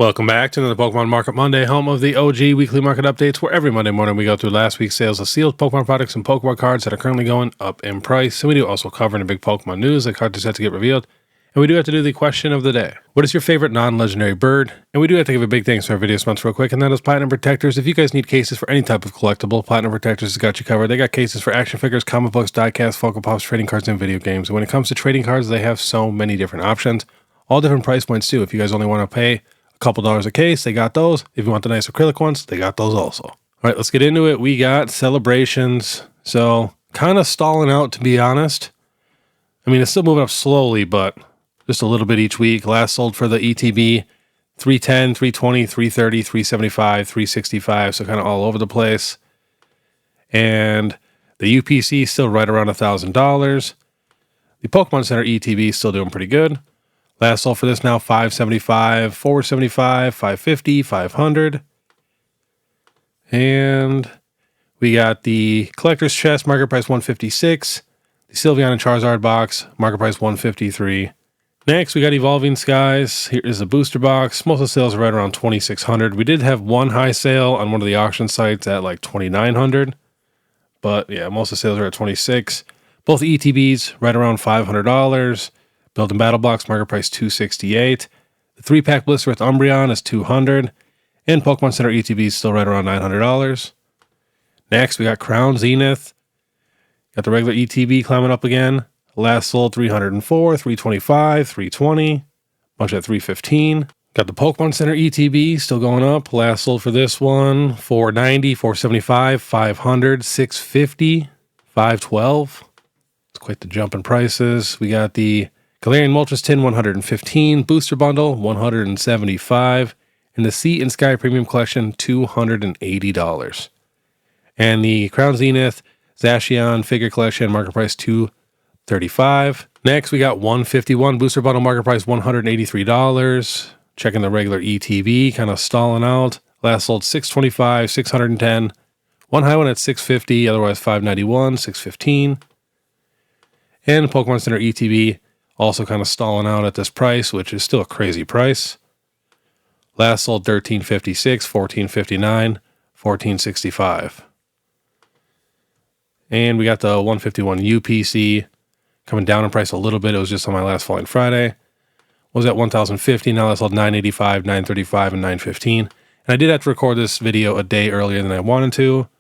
Welcome back to another Pokemon Market Monday, home of the OG weekly market updates, where every Monday morning we go through last week's sales of sealed Pokemon products and Pokemon cards that are currently going up in price. And we do also cover in the big Pokemon news, like cards are set to get revealed. And we do have to do the question of the day. What is your favorite non-legendary bird? And we do have to give a big thanks to our video sponsor real quick, and that is Platinum Protectors. If you guys need cases for any type of collectible, Platinum Protectors has got you covered. They got cases for action figures, comic books, diecast, Funko Pops, trading cards, and video games. And when it comes to trading cards, they have so many different options. All different price points too. If you guys only want to pay couple dollars a case, they got those. If you want the nice acrylic ones, they got those also. All right, let's get into it. We got celebrations. So kind of stalling out, to be honest. I mean, it's still moving up slowly, but just a little bit each week. Last sold for the ETB, 310, 320, 330, 375, 365. So kind of all over the place. And the UPC still right around $1,000. The Pokemon Center ETB is still doing pretty good. Last sold for this now, $575, $475, $550, $500. And we got the Collector's Chest, market price $156. The Sylveon and Charizard box, market price $153. Next, we got Evolving Skies. Here is the booster box. Most of the sales are right around $2,600. We did have one high sale on one of the auction sites at like $2,900. But yeah, most of the sales are at $2,600. Both ETBs right around $500. Build and Battle Box, market price $268. The 3-pack blister with Umbreon is $200. And Pokemon Center ETB is still right around $900. Next, we got Crown Zenith. Got the regular ETB climbing up again. Last sold $304, $325, $320. Bunch at $315. Got the Pokemon Center ETB still going up. Last sold for this one, $490, $475, $500, $650, $512. It's quite the jump in prices. We got the Galarian Moltres Tin $115, Booster Bundle $175, and the Sea and Sky Premium Collection $280. And the Crown Zenith Zacian Figure Collection, market price $235. Next, we got 151 Booster Bundle, market price $183. Checking the regular ETB, kind of stalling out. Last sold $625, $610. One high one at $650, otherwise $591, $615. And Pokemon Center ETB also kind of stalling out at this price, which is still a crazy price. Last sold $1356, $1459, $1465. And we got the 151 UPC coming down in price a little bit. It was just on my last Falling Friday. Was at $1,050. Now I sold $985, $935, and $915. And I did have to record this video a day earlier than I wanted to.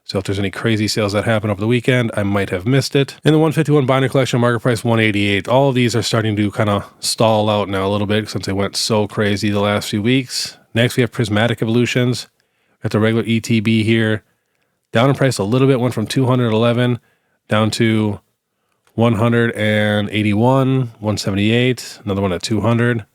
So if there's any crazy sales that happen over the weekend, I might have missed it. In the 151 Binder Collection, market price $188. All of these are starting to kind of stall out now a little bit since they went so crazy the last few weeks. Next, we have Prismatic Evolutions. Got the regular ETB here. Down in price a little bit. Went from $211 down to $181, $178. Another one at $200.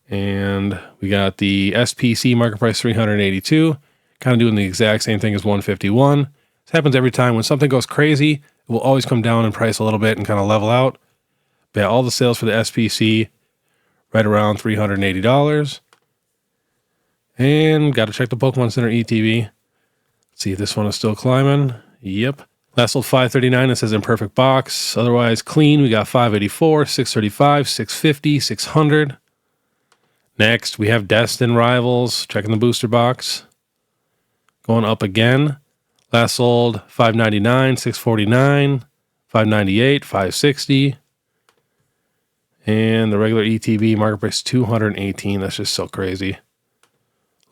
And we got the SPC market price $382. Kind of doing the exact same thing as 151. This happens every time. When something goes crazy, it will always come down in price a little bit and kind of level out. But yeah, all the sales for the SPC right around $380. And got to check the Pokemon Center ETB. Let's see if this one is still climbing. Yep. Last sold $539. It says Imperfect Box. Otherwise clean, we got $584, $635, $650, $600. Next, we have Destined Rivals. Checking the booster box. Going up again. Last sold $599, $649, $598, $560. And the regular ETB market price $218. That's just so crazy.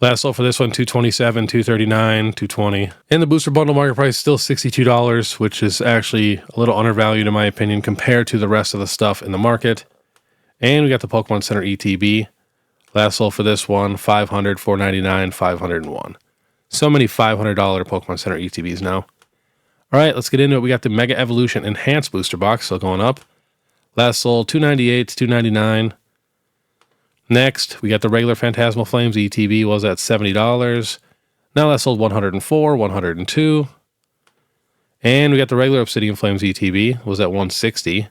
Last sold for this one $227, $239, $220. And the booster bundle market price still $62, which is actually a little undervalued in my opinion compared to the rest of the stuff in the market. And we got the Pokemon Center ETB. Last sold for this one $500, $499, $501. So many $500 Pokemon Center ETBs now. All right, let's get into it. We got the Mega Evolution Enhanced Booster Box still going up. Last sold $298 to $299. Next, we got the regular Phantasmal Flames ETB was at $70. Now that sold $104, $102. And we got the regular Obsidian Flames ETB was at $160.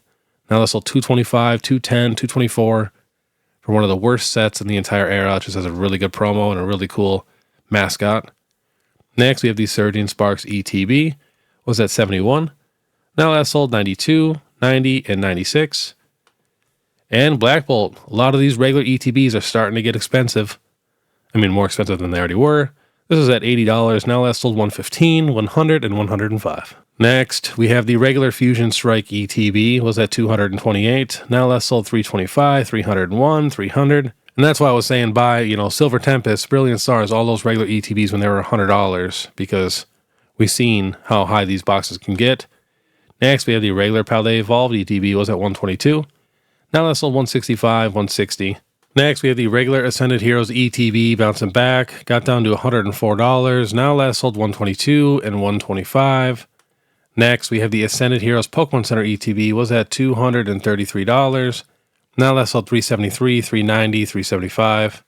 Now that sold $225, $210, $224 for one of the worst sets in the entire era. It just has a really good promo and a really cool mascot. Next, we have the Surging Sparks ETB was at $71. Now that sold $92, $90, and $96. And Black Bolt. A lot of these regular ETBs are starting to get expensive. I mean, more expensive than they already were. This is at $80. Now last sold $115, $100, and $105. Next, we have the regular Fusion Strike ETB. Was at $228. Now last sold $325, $301, $300. And that's why I was saying buy, Silver Tempest, Brilliant Stars, all those regular ETBs when they were $100, because we've seen how high these boxes can get. Next, we have the regular Palette Evolved ETB. Was at $122. Now last sold $165, $160. Next, we have the regular Ascended Heroes ETB bouncing back. Got down to $104. Now last sold $122 and $125. Next, we have the Ascended Heroes Pokemon Center ETB. Was at $233. Now last sold $373, $390, $375.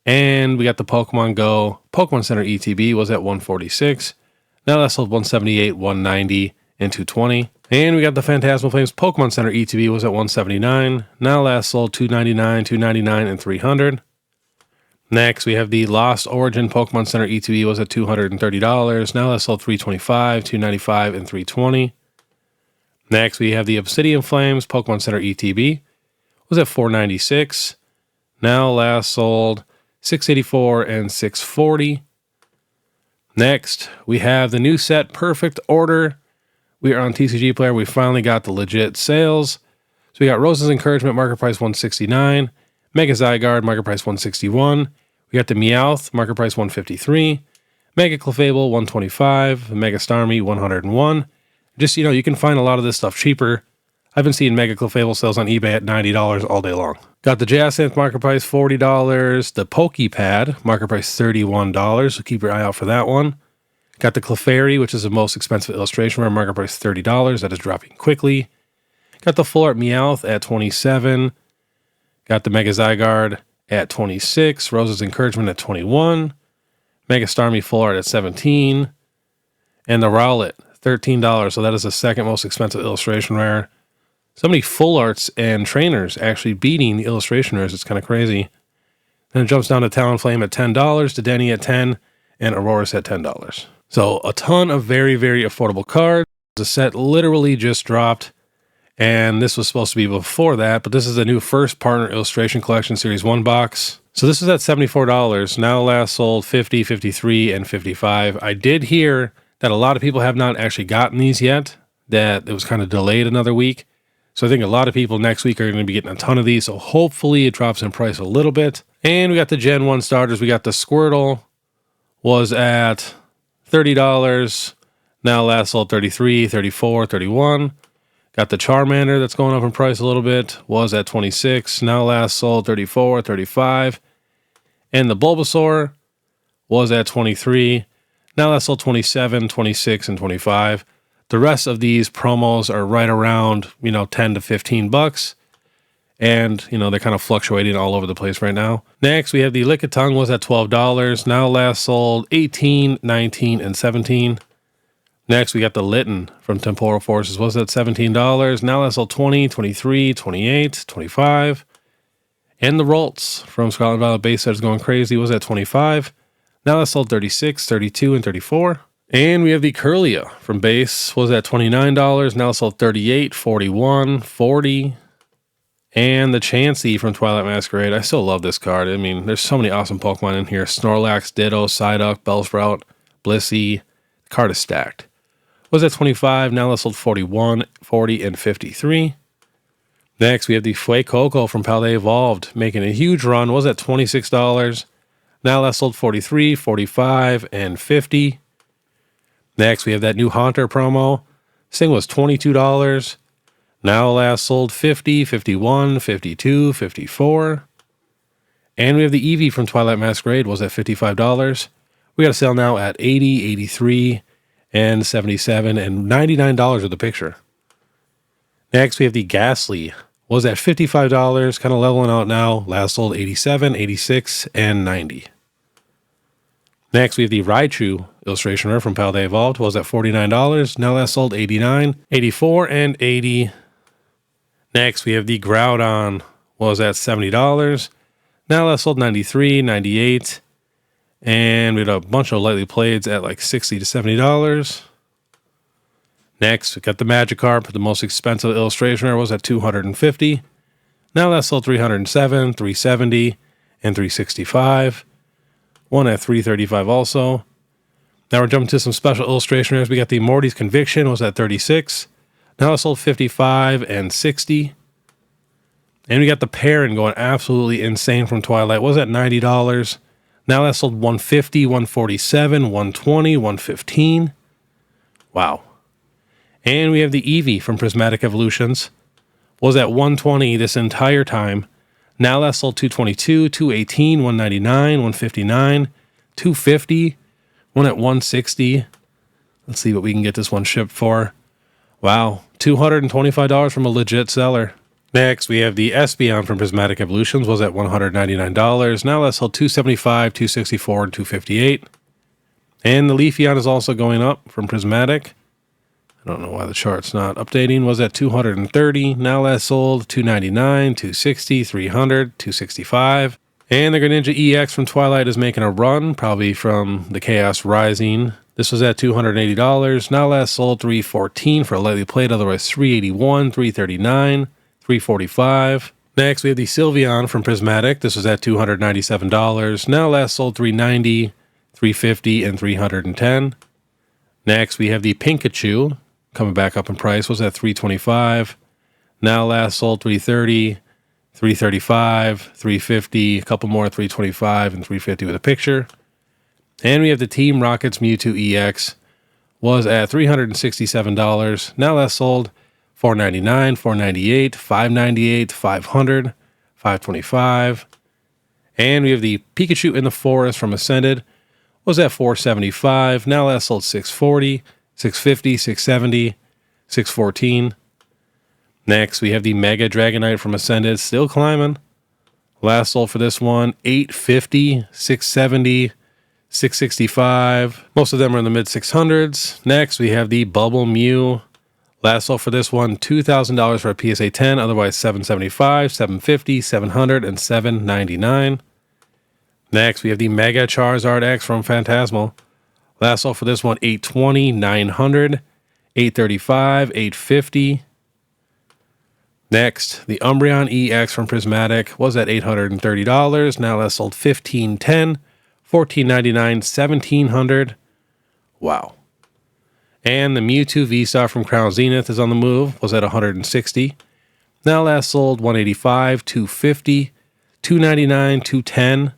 And we got the Pokemon Go Pokemon Center ETB. Was at $146. Now last sold $178, $190, and $220. And we got the Phantasmal Flames Pokemon Center ETB. Was at $179. Now last sold $299, $299, and $300. Next, we have the Lost Origin Pokemon Center ETB. Was at $230. Now last sold $325, $295, and $320. Next, we have the Obsidian Flames Pokemon Center ETB. Was at $496. Now last sold $684 and $640. Next, we have the new set Perfect Order. We are on TCG Player. We finally got the legit sales. So we got Rose's Encouragement, market price $169. Mega Zygarde, market price $161. We got the Meowth, market price $153. Mega Clefable, $125. Mega Starmie, $101. Just, you can find a lot of this stuff cheaper. I've been seeing Mega Clefable sales on eBay at $90 all day long. Got the Jacynth, market price $40. The PokePad, market price $31. So keep your eye out for that one. Got the Clefairy, which is the most expensive illustration rare, market price $30. That is dropping quickly. Got the Full Art Meowth at $27. Got the Mega Zygarde at $26. Rose's Encouragement at $21. Mega Starmie Full Art at $17. And the Rowlet, $13. So that is the second most expensive illustration rare. So many full arts and trainers actually beating the illustration rares. It's kind of crazy. Then it jumps down to Talonflame at $10, to Denny at $10, and Aurora's at $10. So a ton of very, very affordable cards. The set literally just dropped, and this was supposed to be before that, but this is the new First Partner Illustration Collection Series 1 box. So this is at $74. Now last sold $50, $53, and $55. I did hear that a lot of people have not actually gotten these yet, that it was kind of delayed another week. So I think a lot of people next week are going to be getting a ton of these. So hopefully it drops in price a little bit. And we got the Gen 1 starters. We got the Squirtle was at $30. Now last sold $33, $34, $31. Got the Charmander that's going up in price a little bit. Was at $26. Now last sold $34, $35. And the Bulbasaur was at $23. Now last sold $27, $26, and $25. The rest of these promos are right around, $10 to $15. And, they're kind of fluctuating all over the place right now. Next, we have the Lickitung was at $12. Now last sold $18, $19, and $17. Next, we got the Litten from Temporal Forces was at $17. Now last sold $20, $23, $28, $25. And the Rolts from Scarlet Violet base set is going crazy was at $25. Now last sold $36, $32, and $34. And we have the Curlia from base was at $29. Now sold $38, $41, $40. And the Chansey from Twilight Masquerade. I still love this card. I mean, there's so many awesome Pokemon in here. Snorlax, Ditto, Psyduck, Bellsprout, Blissey. The card is stacked. Was at $25. Now sold $41, $40, and $53. Next, we have the Fuecoco from Palette Evolved, making a huge run. Was at $26. Now last sold $43, $45, and $50. Next, we have that new Haunter promo. This thing was $22. Now last sold $50, $51, $52, $54. And we have the Eevee from Twilight Masquerade was at $55. We got a sale now at $80, $83, and $77, and $99 with the picture. Next, we have the Ghastly. Was at $55, kind of leveling out now. Last sold $87, $86, and $90. Next, we have the Raichu illustration rare from Palette Evolved. Was at $49. Now last sold $89, $84, and $80. Next, we have the Groudon. Was at $70. Now last sold $93, $98. And we had a bunch of lightly playeds at like $60 to $70. Next, we got the Magikarp. The most expensive illustration rare was at $250. Now that's sold 307, 370, and 365. One at 335 also. Now we're jumping to some special illustration rares. We got the Morty's Conviction, was at 36. Now it's sold 55 and 60. And we got the Perrin going absolutely insane from Twilight, was at $90. Now that's sold 150, 147, 120, 115. Wow. And we have the Eevee from Prismatic Evolutions, was at 120 this entire time. Now that's sold 222, 218, 199, 159, 250, one at 160. Let's see what we can get this one shipped for. Wow, $225 from a legit seller. Next, we have the Espeon from Prismatic Evolutions, was at $199. Now that's sold 275, 264, and 258. And the Leafeon is also going up from Prismatic. I don't know why the chart's not updating. Was at 230. Now that's sold 299, 260, 300, 265. And the Greninja EX from Twilight is making a run, probably from the Chaos Rising. This was at $280. Now last sold 314 for a lightly played, otherwise 381, 339, 345. Next, we have the Sylveon from Prismatic. This was at $297. Now last sold 390, 350, and 310. Next, we have the Pikachu coming back up in price, was at $325. Now last sold 330, 335, 350, a couple more 325 and 350 with a picture. And we have the Team Rocket's Mewtwo EX, was at $367. Now last sold $499, $498, $598, $500, $525. And we have the Pikachu in the Forest from Ascended, was at $475. Now last sold $640, $650, $670, $614. Next, we have the Mega Dragonite from Ascended, still climbing. Last sold for this one, $850, $670, $665. Most of them are in the mid 600s. Next, we have the Bubble Mew. Last sold for this one, $2,000 for a PSA 10, otherwise $775, $750, $700, and $799. Next, we have the Mega Charizard X from Phantasmal. Last sold for this one, $820, $900, $835, $850. Next, the Umbreon EX from Prismatic was at $830. Now last sold $1,510, $1,499, $1,700. Wow. And the Mewtwo V-Star from Crown Zenith is on the move, was at $160. Now last sold $185, $250, $299, $210.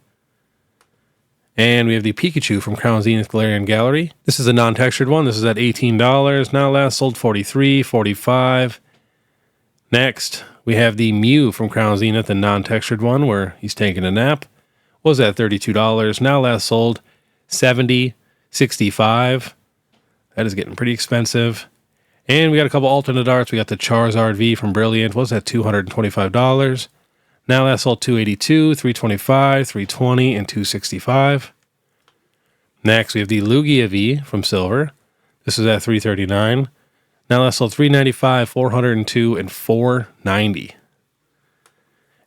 And we have the Pikachu from Crown Zenith Galarian Gallery. This is a non-textured one. This is at $18. Now last sold $43, $45. Next, we have the Mew from Crown Zenith, the non-textured one where he's taking a nap. Was at $32. Now last sold $70, $65. That is getting pretty expensive. And we got a couple alternate arts. We got the Charizard V from Brilliant. Was at $225. Now last sold $282, $325, $320, and $265. Next, we have the Lugia V from Silver. This is at $339. Now last sold $395, $402, and $490.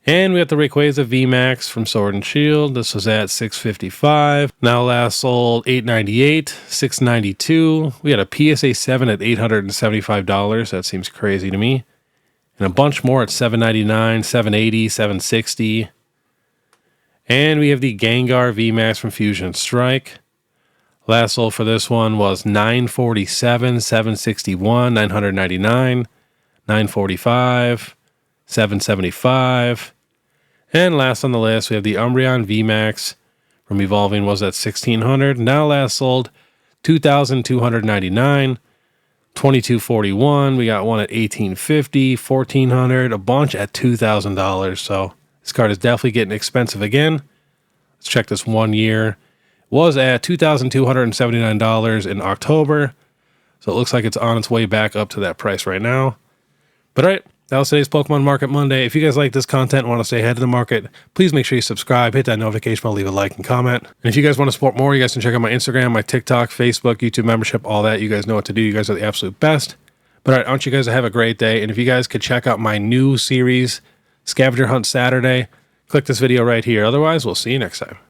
And we got the Rayquaza VMAX from Sword and Shield. This was at $655. Now last sold $898, $692. We got a PSA 7 at $875. That seems crazy to me. And a bunch more at $799, $780, $760. And we have the Gengar VMAX from Fusion Strike. Last sold for this one was $947, $761, $999, $945, $775. And last on the list, we have the Umbreon VMAX from Evolving, was at $1,600. Now last sold $2,299, $2,241. We got one at $1,850, $1,400, a bunch at $2,000. So this card is definitely getting expensive again. Let's check this 1 year. Was at $2,279 in October. So it looks like it's on its way back up to that price right now. But all right, that was today's Pokemon Market Monday. If you guys like this content and want to stay ahead of the market, please make sure you subscribe, hit that notification bell, leave a like and comment. And if you guys want to support more, you guys can check out my Instagram, my TikTok, Facebook, YouTube membership, all that. You guys know what to do. You guys are the absolute best. But all right, I want you guys to have a great day. And if you guys could check out my new series, Scavenger Hunt Saturday, click this video right here. Otherwise, we'll see you next time.